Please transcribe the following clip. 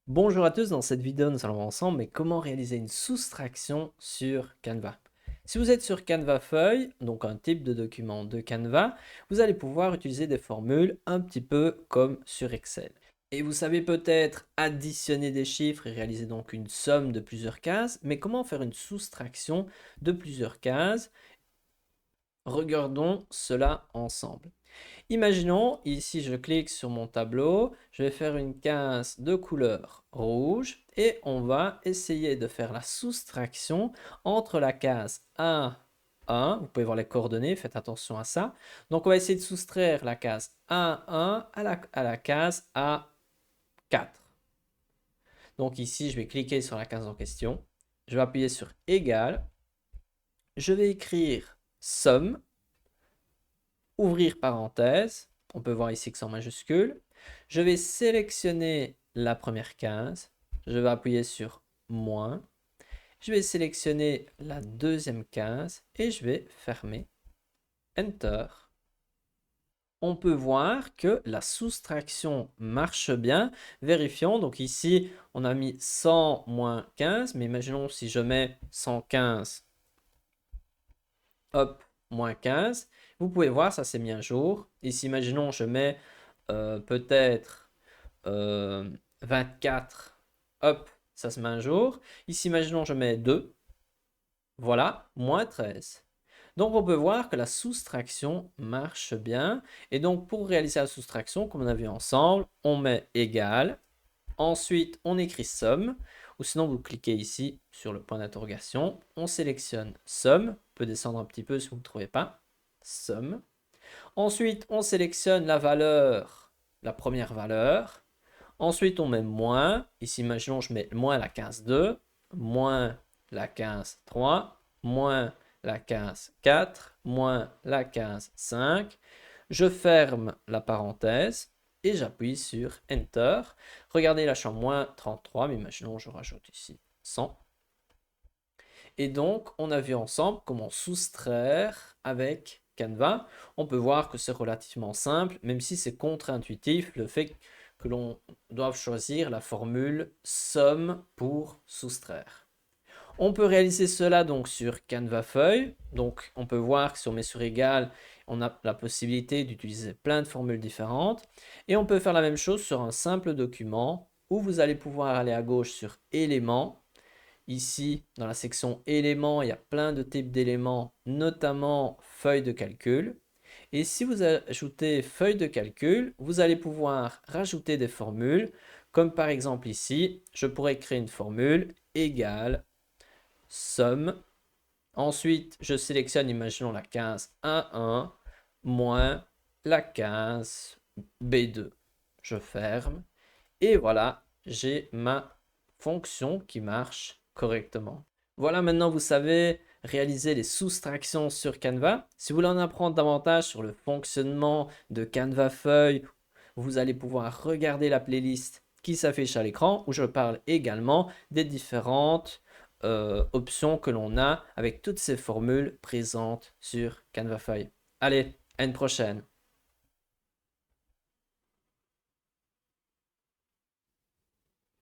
Bonjour à tous, dans cette vidéo nous allons voir ensemble mais comment réaliser une soustraction sur Canva. Si vous êtes sur Canva Feuille, donc un type de document de Canva, vous allez pouvoir utiliser des formules un petit peu comme sur Excel. Et vous savez peut-être additionner des chiffres et réaliser donc une somme de plusieurs cases, mais comment faire une soustraction de plusieurs cases? Regardons cela ensemble. Imaginons, ici je clique sur mon tableau, je vais faire une case de couleur rouge et on va essayer de faire la soustraction entre la case A1, vous pouvez voir les coordonnées, faites attention à ça. Donc on va essayer de soustraire la case A1 à la case A4. Donc ici je vais cliquer sur la case en question, je vais appuyer sur égal, je vais écrire somme, ouvrir parenthèse, on peut voir ici que c'est en majuscule. Je vais sélectionner la première case, je vais appuyer sur moins, je vais sélectionner la deuxième case et je vais fermer, Enter. On peut voir que la soustraction marche bien. Vérifions, donc ici on a mis 100 moins 15, mais imaginons si je mets 115, hop, moins 15, vous pouvez voir, ça s'est mis un jour. Ici, imaginons, je mets peut-être 24, hop, ça se met un jour. Ici, imaginons, je mets 2, voilà, moins 13. Donc, on peut voir que la soustraction marche bien. Et donc, pour réaliser la soustraction, comme on a vu ensemble, on met égal. Ensuite, on écrit somme. Ou sinon, vous cliquez ici sur le point d'interrogation. On sélectionne somme. On peut descendre un petit peu si vous ne trouvez pas. Somme. Ensuite, on sélectionne la valeur, la première valeur. Ensuite, on met moins. Ici, imaginons, je mets moins la 15,2, moins la 15,3, moins la 15,4, moins la 15,5. Je ferme la parenthèse et j'appuie sur Enter. Regardez, là, je suis en moins 33, mais imaginons, je rajoute ici 100. Et donc, on a vu ensemble comment soustraire avec Canva. On peut voir que c'est relativement simple, même si c'est contre-intuitif, le fait que l'on doive choisir la formule somme pour soustraire. On peut réaliser cela donc sur Canva Feuille. Donc, on peut voir que si on met sur égal, on a la possibilité d'utiliser plein de formules différentes. Et on peut faire la même chose sur un simple document où vous allez pouvoir aller à gauche sur éléments. Ici, dans la section éléments, il y a plein de types d'éléments, notamment feuilles de calcul. Et si vous ajoutez feuille de calcul, vous allez pouvoir rajouter des formules, comme par exemple ici, je pourrais créer une formule égale somme. Ensuite, je sélectionne, imaginons la 15 A1 moins la 15 B2. Je ferme. Et voilà, j'ai ma fonction qui marche correctement. Voilà, maintenant vous savez réaliser les soustractions sur Canva. Si vous voulez en apprendre davantage sur le fonctionnement de Canva Feuille, vous allez pouvoir regarder la playlist qui s'affiche à l'écran où je parle également des différentes options que l'on a avec toutes ces formules présentes sur Canva Feuille. Allez, à une prochaine.